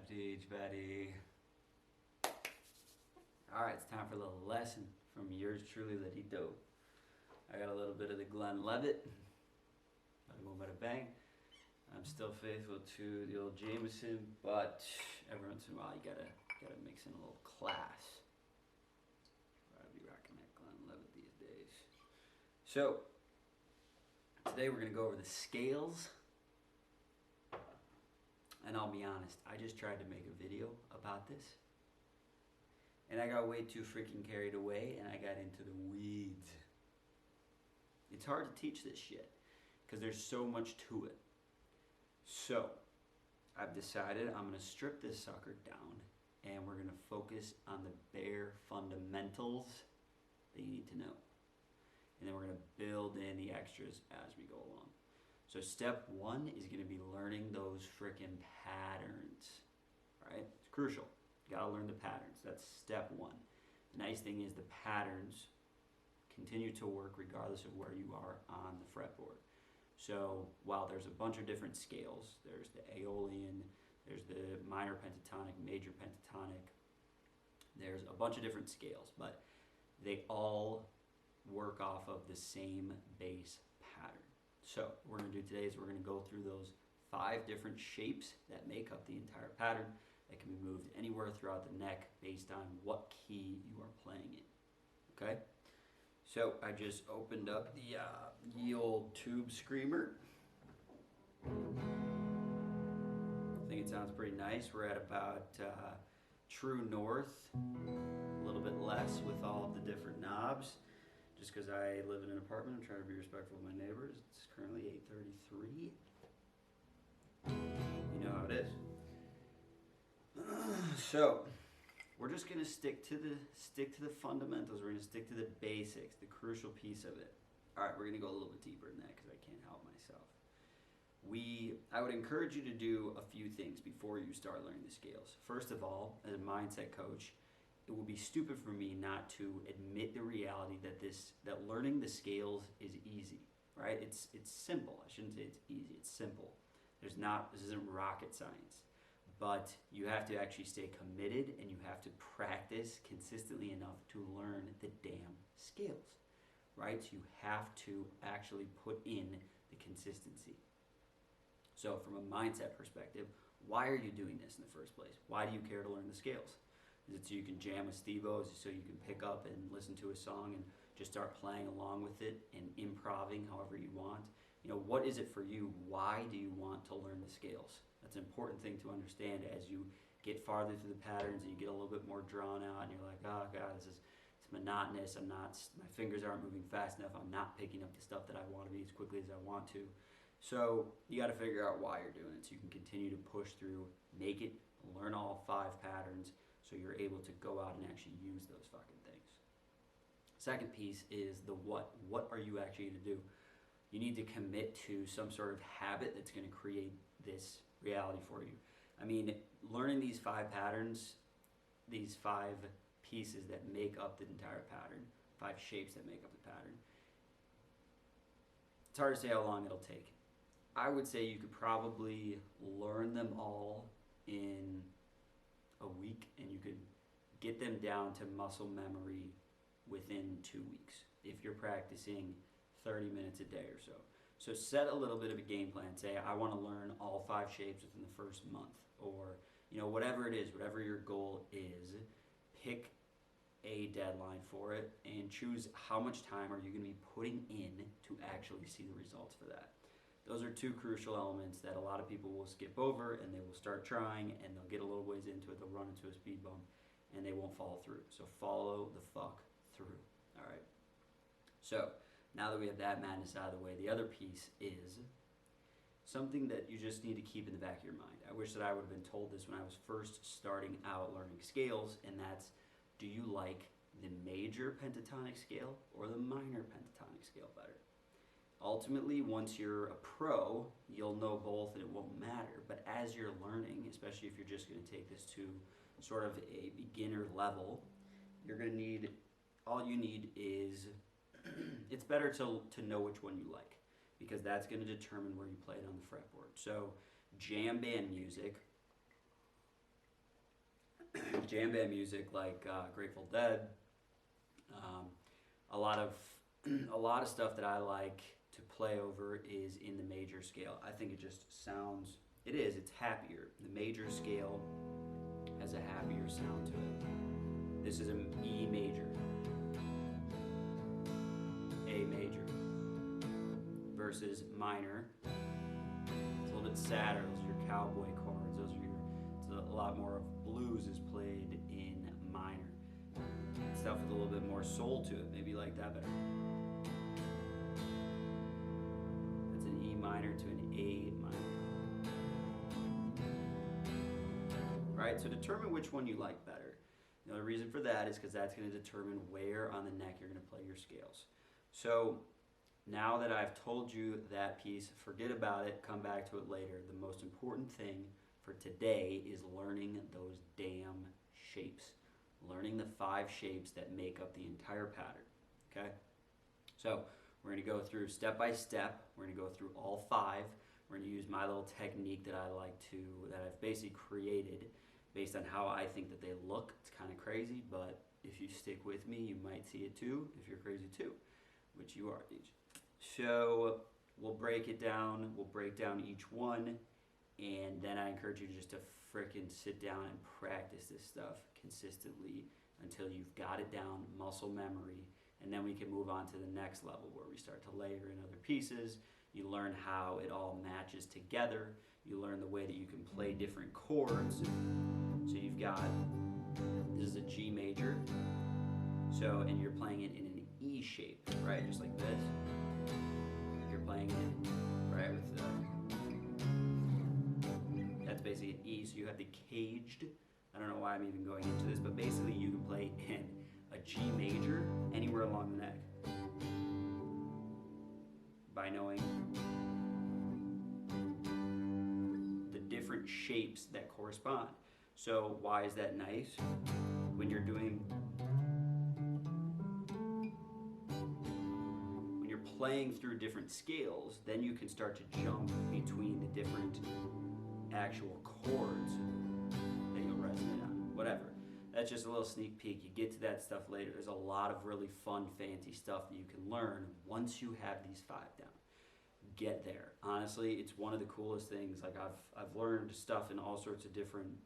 up, Deej, buddy? Alright, it's time for a little lesson from yours truly, Liddy Doe. I got a little bit of the Glenn Levitt. Bada boom, bada bang. I'm still faithful to the old Jameson, but every once in a while you gotta mix in a little class. I'd be rocking that Glenn Levitt these days. So, today we're gonna go over the scales. And I'll be honest, I just tried to make a video about this. And I got way too freaking carried away and I got into the weeds. It's hard to teach this shit because there's so much to it. So, I've decided I'm going to strip this sucker down and we're going to focus on the bare fundamentals that you need to know. And then we're going to build in the extras as we go along. So step one is going to be learning those frickin' patterns, right? It's crucial. You got to learn the patterns. That's step one. The nice thing is the patterns continue to work regardless of where you are on the fretboard. So while there's a bunch of different scales, there's the Aeolian, there's the minor pentatonic, major pentatonic, there's a bunch of different scales, but they all work off of the same bass pattern. So what we're going to do today is we're going to go through those 5 different shapes that make up the entire pattern that can be moved anywhere throughout the neck based on what key you are playing in. Okay? So I just opened up the ye old tube screamer. I think it sounds pretty nice. We're at about true north, a little bit less with all of the different knobs. Just because I live in an apartment, I'm trying to be respectful of my neighbors. It's currently 8:33. You know how it is. So we're just gonna stick to the fundamentals. We're gonna stick to the basics, the crucial piece of it. All right, we're gonna go a little bit deeper than that because I can't help myself. I would encourage you to do a few things before you start learning the scales. First of all, as a mindset coach, it would be stupid for me not to admit the reality that learning the scales is easy, right? It's simple. I shouldn't say it's easy. It's simple. This isn't rocket science, but you have to actually stay committed and you have to practice consistently enough to learn the damn scales, right? So you have to actually put in the consistency. So from a mindset perspective, why are you doing this in the first place? Why do you care to learn the scales? Is it so you can jam with Steve-O's, so you can pick up and listen to a song and just start playing along with it and improvising however you want? You know, what is it for you? Why do you want to learn the scales? That's an important thing to understand as you get farther through the patterns and you get a little bit more drawn out and you're like, oh God, it's monotonous. My fingers aren't moving fast enough. I'm not picking up the stuff that I want to be as quickly as I want to. So you got to figure out why you're doing it so you can continue to push through, make it, learn all 5 patterns, so you're able to go out and actually use those fucking things. Second piece is the what. What are you actually going to do? You need to commit to some sort of habit that's going to create this reality for you. I mean, learning these 5 patterns, these 5 pieces that make up the entire pattern, 5 shapes that make up the pattern, it's hard to say how long it'll take. I would say you could probably learn them all in a week and you could get them down to muscle memory within 2 weeks if you're practicing 30 minutes a day or so. So set a little bit of a game plan. Say, I want to learn all 5 shapes within the first month, or whatever it is, whatever your goal is, pick a deadline for it and choose how much time are you going to be putting in to actually see the results for that. Those are 2 crucial elements that a lot of people will skip over and they will start trying and they'll get a little ways into it, they'll run into a speed bump and they won't follow through. So follow the fuck through, all right? So now that we have that madness out of the way, the other piece is something that you just need to keep in the back of your mind. I wish that I would have been told this when I was first starting out learning scales, and that's, do you like the major pentatonic scale or the minor pentatonic scale better? Ultimately, once you're a pro, you'll know both and it won't matter. But as you're learning, especially if you're just going to take this to sort of a beginner level, you're going to need, all you need is, it's better to know which one you like because that's going to determine where you play it on the fretboard. So jam band music jam band music like Grateful Dead, a lot of a lot of stuff that I like to play over is in the major scale. I think it just sounds, it's happier. The major scale has a happier sound to it. This is an E major, A major, versus minor. It's a little bit sadder. Those are your cowboy chords. It's a lot more of blues is played in minor. Stuff with a little bit more soul to it. Maybe you like that better. That's an E minor to an A minor. Right? So determine which one you like better. You know, the reason for that is because that's going to determine where on the neck you're going to play your scales. So now that I've told you that piece, forget about it, come back to it later. The most important thing for today is learning those damn shapes. Learning the 5 shapes that make up the entire pattern, okay? So we're going to go through step by step. We're going to go through all 5. We're going to use my little technique that I've basically created based on how I think that they look. It's kind of crazy, but if you stick with me, you might see it too, if you're crazy too, which you are, Deej. So we'll break it down. We'll break down each one, and then I encourage you just to frickin' sit down and practice this stuff consistently until you've got it down, muscle memory, and then we can move on to the next level where we start to layer in other pieces. You learn how it all matches together. You learn the way that you can play different chords. So you've got, this is a G major, so, and you're playing it in an E shape, right, just like this. You're playing it, right, with that's basically an E, so you have the caged. I don't know why I'm even going into this, but basically you can play in a G major anywhere along the neck by knowing the different shapes that correspond. So why is that nice? When you're playing through different scales, then you can start to jump between the different actual chords that you'll resonate on, whatever. That's just a little sneak peek. You get to that stuff later. There's a lot of really fun, fancy stuff that you can learn once you have these 5 down. Get there. Honestly, it's one of the coolest things. Like I've learned stuff in all sorts of different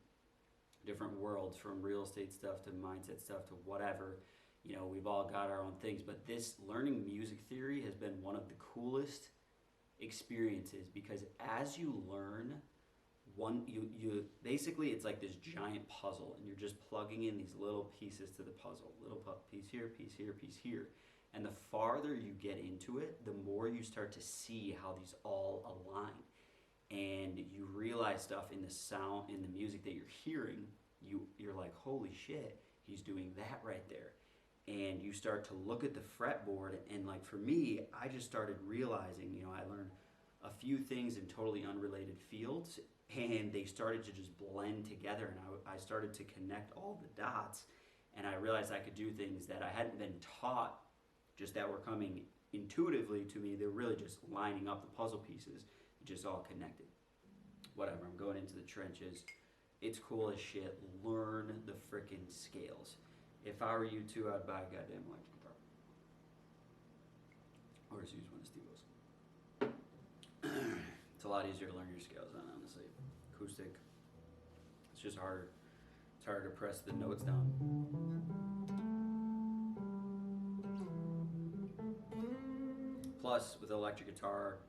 worlds, from real estate stuff to mindset stuff to whatever. You know, we've all got our own things, but this learning music theory has been one of the coolest experiences, because as you learn you basically, it's like this giant puzzle, and you're just plugging in these little pieces to the puzzle. Little piece here, piece here, piece here. And the farther you get into it, the more you start to see how these all align. And you realize stuff in the sound, in the music that you're hearing, you're like, holy shit, he's doing that right there. And you start to look at the fretboard, and like for me, I just started realizing, you know, I learned a few things in totally unrelated fields, and they started to just blend together, and I started to connect all the dots, and I realized I could do things that I hadn't been taught, just that were coming intuitively to me. They're really just lining up the puzzle pieces, just all connected. Whatever, I'm going into the trenches. It's cool as shit. Learn the frickin' scales. If I were you too, I'd buy a goddamn electric guitar. Or just use one of Steve-O's. It's a lot easier to learn your scales on, honestly. Acoustic, it's just harder. It's harder to press the notes down. Plus, with electric guitar,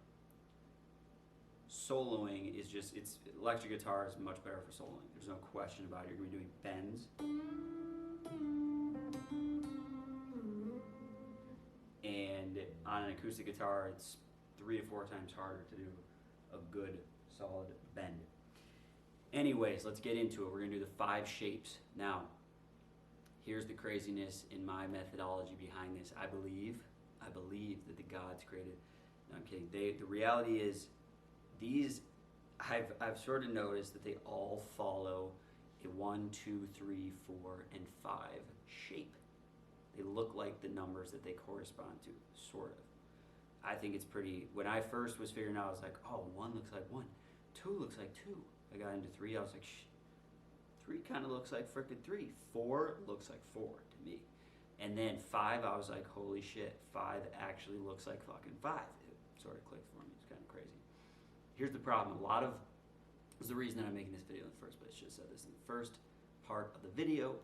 soloing is just, electric guitar is much better for soloing. There's no question about it. You're going to be doing bends. And on an acoustic guitar, it's 3 to 4 times harder to do a good, solid bend. Anyways, let's get into it. We're going to do the 5 shapes. Now, here's the craziness in my methodology behind this. I believe that the gods created. No, I'm kidding. The reality is, these, I've sort of noticed that they all follow a 1, 2, 3, 4, and 5 shape. They look like the numbers that they correspond to, sort of. I think it's pretty, when I first was figuring out, I was like, oh, 1 looks like 1, 2 looks like 2. I got into 3, I was like, 3 kind of looks like frickin' 3. 4 looks like 4 to me. And then 5, I was like, holy shit, 5 actually looks like fucking 5. It sort of clicked for me. It's kind of crazy. Here's the problem. This is the reason that I'm making this video in the first place. Should have said this in the first part of the video.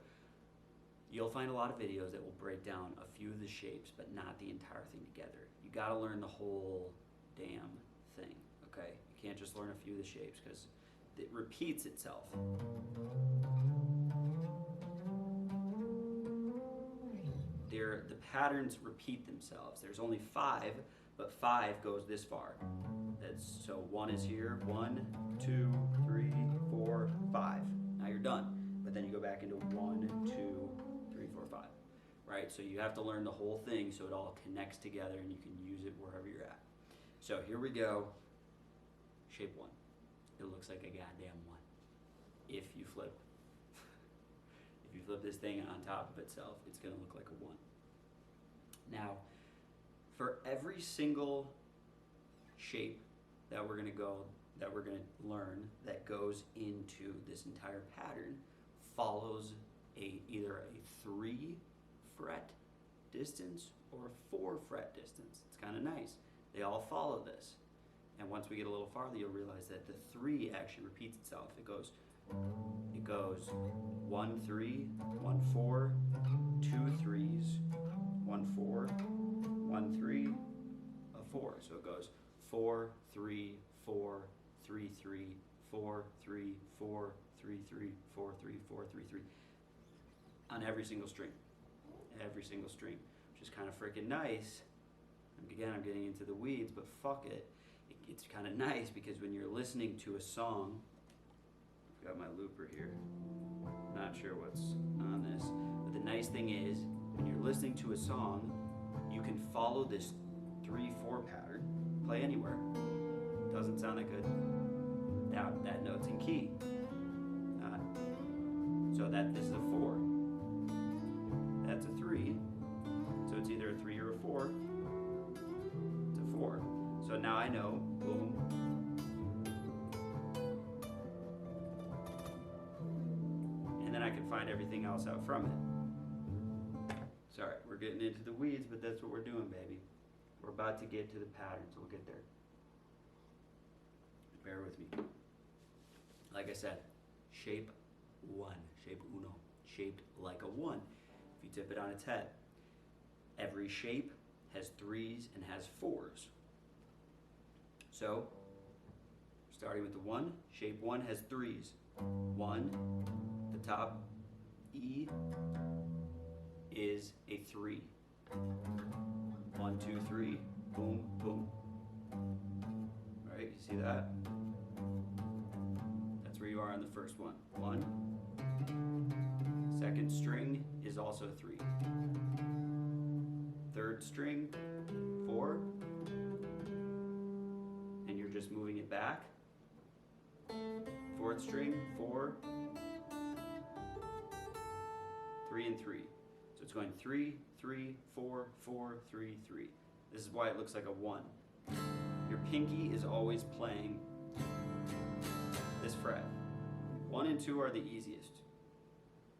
You'll find a lot of videos that will break down a few of the shapes, but not the entire thing together. You gotta learn the whole damn thing, okay? You can't just learn a few of the shapes because it repeats itself. The patterns repeat themselves. There's only 5, but 5 goes this far. So 1 is here, 1, 2, 3, 4, 5. Now you're done. But then you go back into 1, 2, 3, 4, 5. Right? So you have to learn the whole thing so it all connects together and you can use it wherever you're at. So here we go. Shape 1. It looks like a goddamn 1. If you flip this thing on top of itself, it's going to look like a 1. Now, for every single shape that we're going to learn that goes into this entire pattern follows either a 3 fret distance or a 4 fret distance. It's kind of nice. They all follow this. And once we get a little farther, you'll realize that the 3 actually repeats itself. It goes 1 3, 1 4, 2 3s, 1 4, 1 3, a 4. So it goes 4 3 4 3 3 4 3 4 3 3 4 3 4 3 3 on every single string. Every single string, which is kind of freaking nice. Again, I'm getting into the weeds, but fuck it. It's kind of nice because when you're listening to a song, I've got my looper here. Not sure what's on this, but the nice thing is when you're listening to a song, you can follow this 3-4 pattern, play anywhere. Doesn't sound that good. Now that note's in key. So this is a 4. That's a 3. So it's either a 3 or a 4. It's a 4. So now I know, boom. And then I can find everything else out from it. Sorry, we're getting into the weeds, but that's what we're doing, baby. We're about to get to the patterns. We'll get there. Bear with me. Like I said, shape 1, shape uno, shaped like a 1. If you tip it on its head, every shape has 3s and has 4s. So, starting with the 1, shape 1 has 3s. 1, the top E is a 3. 1, 2, 3, boom, boom. Alright, you see that? That's where you are on the first one. 1. Second string is also 3. Third string, 4. And you're just moving it back. Fourth string, 4. 3 and 3. So it's going 3, 3, 4, 4, 3, 3. This is why it looks like a 1. Your pinky is always playing this fret. 1 and 2 are the easiest.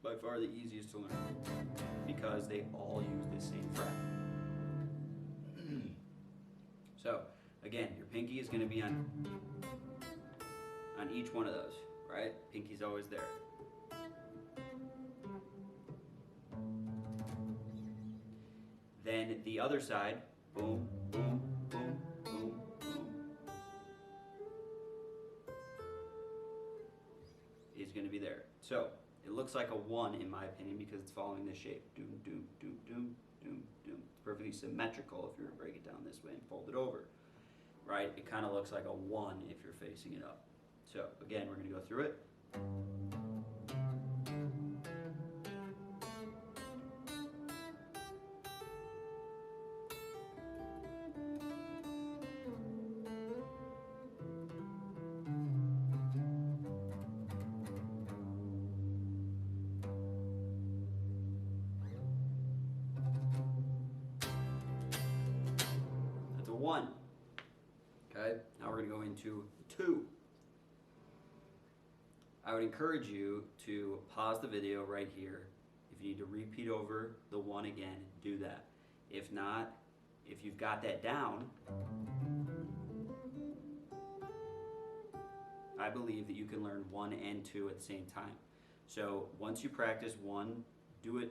By far the easiest to learn because they all use the same fret. So again, your pinky is going to be on each one of those, right? Pinky's always there. Then the other side, boom, boom, boom, boom, boom, is going to be there. So it looks like a 1 in my opinion because it's following this shape. Doom, doom, doom, doom, doom, doom. It's perfectly symmetrical if you were to break it down this way and fold it over. Right? It kind of looks like a 1 if you're facing it up. So again, we're going to go through it. That's a 1. Okay, now we're going to go into 2. I would encourage you to pause the video right here. If you need to repeat over the one again, do that. If not, if you've got that down, I believe that you can learn 1 and 2 at the same time. So once you practice 1, do it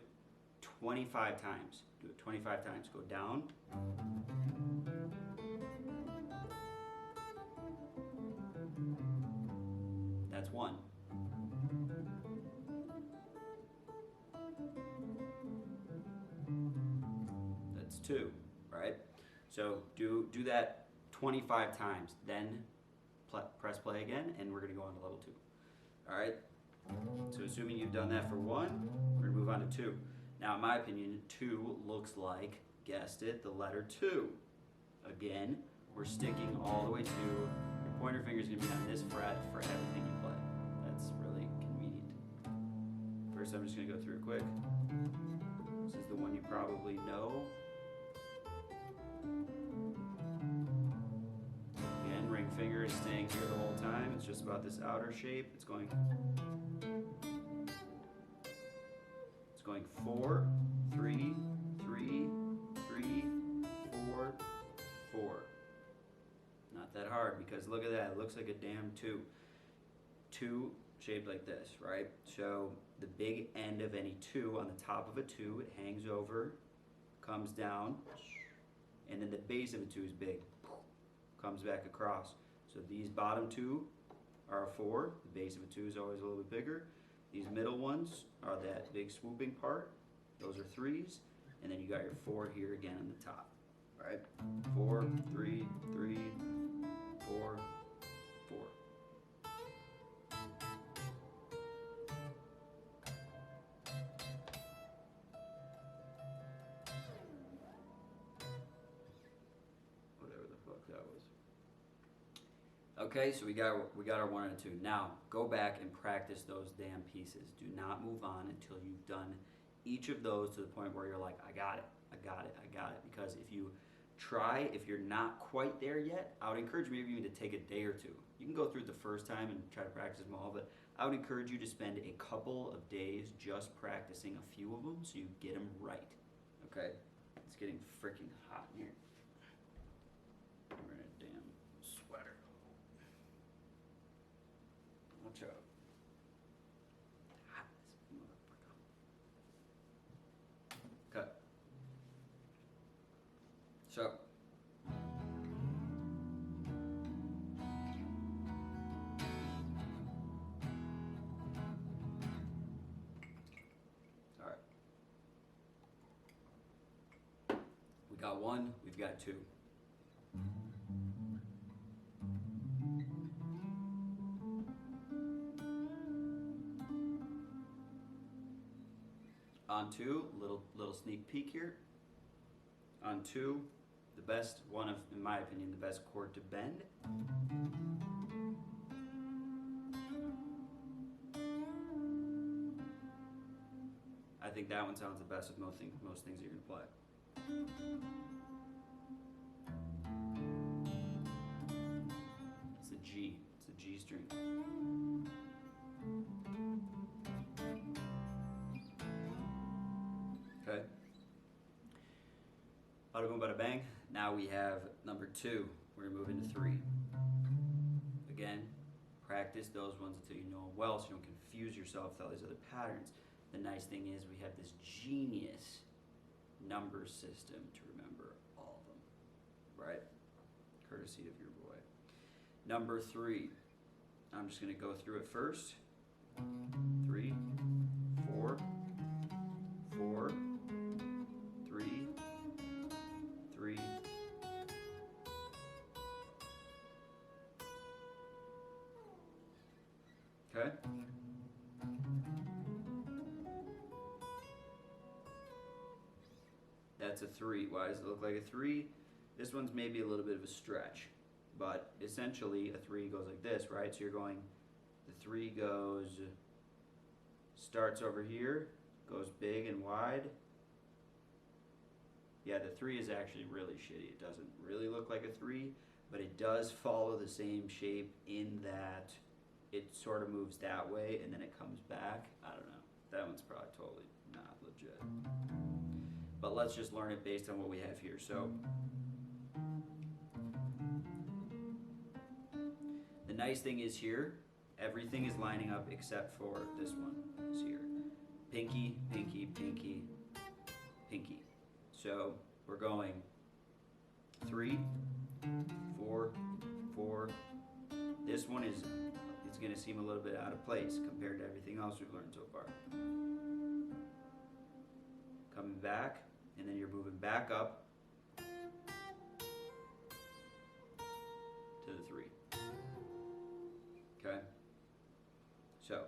25 times. Do it 25 times. Go down. That's 1. That's 2, right? So do that 25 times. Then press play again, and we're going to go on to level 2. All right? So assuming you've done that for 1, we're going to move on to 2. Now, in my opinion, 2 looks like, guessed it, the letter 2. Again, we're sticking all the way to, your pointer finger is going to be on this fret for everything you play. That's really convenient. First, I'm just going to go through it quick. This is the one you probably know. Again, ring finger is staying here the whole time. It's just about this outer shape. It's going 4, 3, 3, 3, 4, 4. Not that hard because look at that. It looks like a damn 2. 2 shaped like this, right? So the big end of any 2 on the top of a 2, it hangs over, comes down, and then the base of a 2 is big, comes back across. So these bottom 2 are a 4. The base of a 2 is always a little bit bigger. These middle ones are that big swooping part. Those are 3s. And then you got your 4 here again on the top. Right? 4, 3, 3, 4, 4. Whatever the fuck that was. Okay, so we got our 1 and 2. Now, go back and practice those damn pieces. Do not move on until you've done each of those to the point where you're like, I got it, I got it, I got it. Because if you try, if you're not quite there yet, I would encourage maybe even to take a day or 2. You can go through it the first time and try to practice them all, but I would encourage you to spend a couple of days just practicing a few of them so you get them right. Okay? It's getting freaking hot in here. I'm wearing a damn sweater. Watch out. Hot as motherfucker. Cut. So. All right. We got 1, we've got 2. On 2, little sneak peek here. On 2, the best one of, in my opinion, the best chord to bend. I think that one sounds the best with most things you're gonna play. It's a G. It's a G string. Okay. Bada boom, bada bang. Now we have number 2. We're gonna move into 3. Again, practice those ones until you know them well, so you don't confuse yourself with all these other patterns. The nice thing is we have this genius number system to remember all of them, right? Courtesy of your boy. Number 3. I'm just gonna go through it first. 3, 4, 4. 3, 3. Okay? That's a 3. Why does it look like a 3? This one's maybe a little bit of a stretch, but essentially a 3 goes like this, right? So you're going, the 3 goes, starts over here, goes big and wide. Yeah, the 3 is actually really shitty. It doesn't really look like a 3, but it does follow the same shape in that it sort of moves that way and then it comes back. I don't know. That one's probably totally not legit. But let's just learn it based on what we have here. So the nice thing is here, everything is lining up except for this one is here. Pinky, pinky, pinky, pinky. So we're going 3, 4, 4. This one is, it's going to seem a little bit out of place compared to everything else we've learned so far. Coming back, and then you're moving back up to the 3. Okay? So.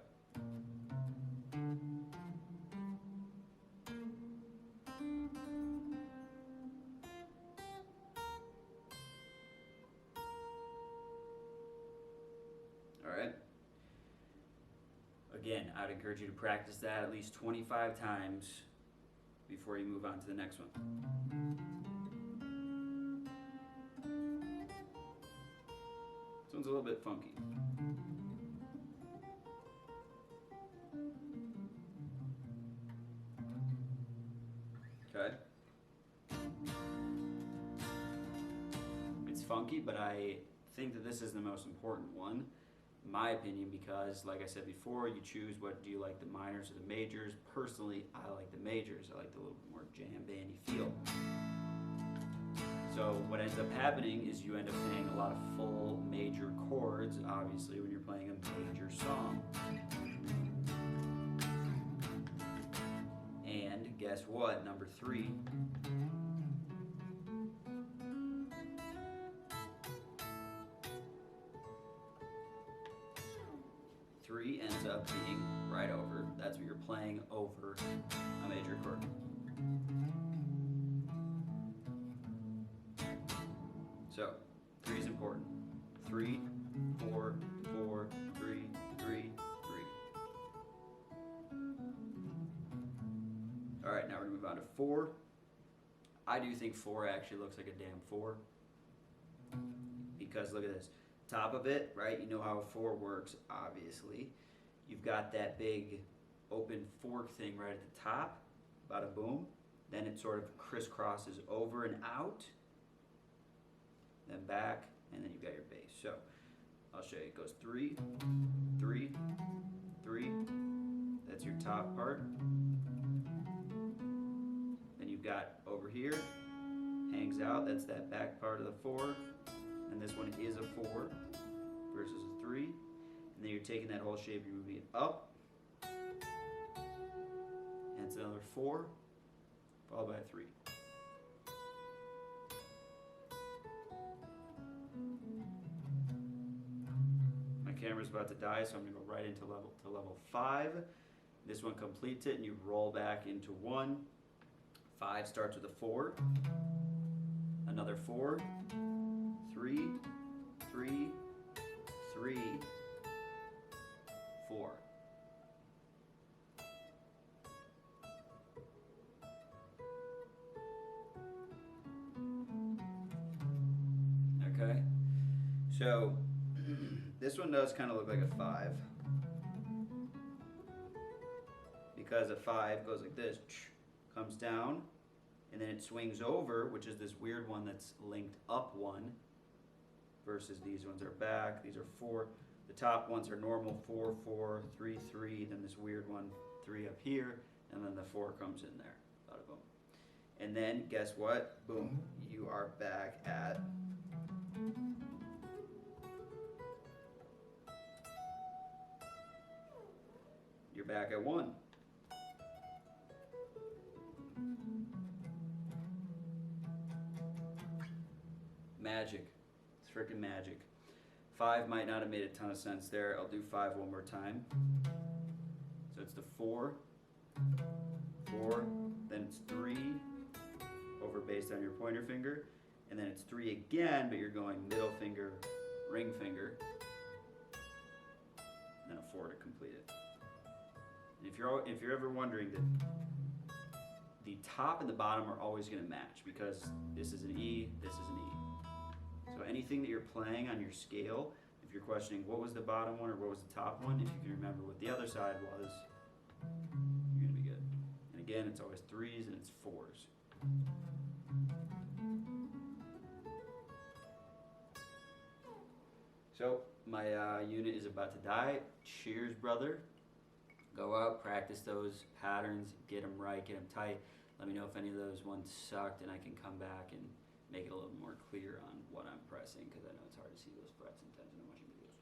Alright? Again, I'd encourage you to practice that at least 25 times before you move on to the next one. This one's a little bit funky. Okay? It's funky, but I think that this is the most important one, in my opinion, because like I said before, you choose what do you like, the minors or the majors. Personally, I like the majors. I like the little bit more jam bandy feel. So what ends up happening is you end up playing a lot of full major chords, obviously, when you're playing a major song. And guess what? Number 3. Ends up being right over. That's what you're playing over a major chord. So 3 is important. 3, 4, 4, 3, 3, 3. All right, now we're gonna move on to 4. I do think 4 actually looks like a damn 4, because look at this. Top of it, right? You know how a 4 works, obviously. You've got that big open fork thing right at the top, bada boom. Then it sort of crisscrosses over and out, then back, and then you've got your bass. So I'll show you. It goes 3, 3, 3. That's your top part. Then you've got over here, hangs out. That's that back part of the 4. And this one is a 4 versus a 3. And then you're taking that whole shape, you're moving it up. And it's another 4, followed by a 3. My camera's about to die, so I'm going to go right into level 5. This one completes it, and you roll back into 1. 5 starts with a 4. Another 4. 3, 3, 3, 4. Okay, so this one does kind of look like a 5, because a 5 goes like this, comes down, and then it swings over, which is this weird one that's linked up 1, versus these ones are back. These are 4. The top ones are normal, 4, 4, 3, 3, then this weird one, 3 up here, and then the 4 comes in there. Bada boom. And then, guess what? Boom. You are back at you're back at 1. Magic. It's freaking magic. 5 might not have made a ton of sense there. I'll do 5 one more time. So it's the 4, 4, then it's 3, over based on your pointer finger, and then it's 3 again, but you're going middle finger, ring finger, and then a 4 to complete it. And if you're ever wondering, that the top and the bottom are always going to match, because this is an E, this is an E. So anything that you're playing on your scale, if you're questioning what was the bottom one or what was the top one, if you can remember what the other side was, you're gonna be good. And again, it's always 3s and it's 4s. So my unit is about to die. Cheers, brother. Go out, practice those patterns, get them right, get them tight. Let me know if any of those ones sucked, and I can come back and make it a little more clear on what I'm pressing, because I know it's hard to see those frets sometimes when I'm watching videos.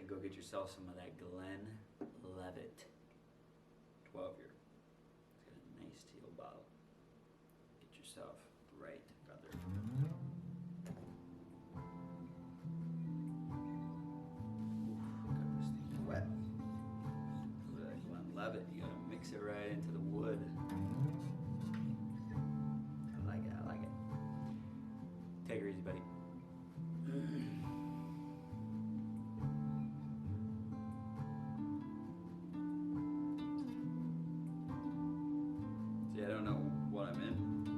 And go get yourself some of that Glenlivet 12-year. It's got a nice teal bottle. Get yourself right, brother. Wet. Love it. You gotta mix it right into the wood. I like it. I like it. Take her easy, buddy. See, I don't know what I'm in.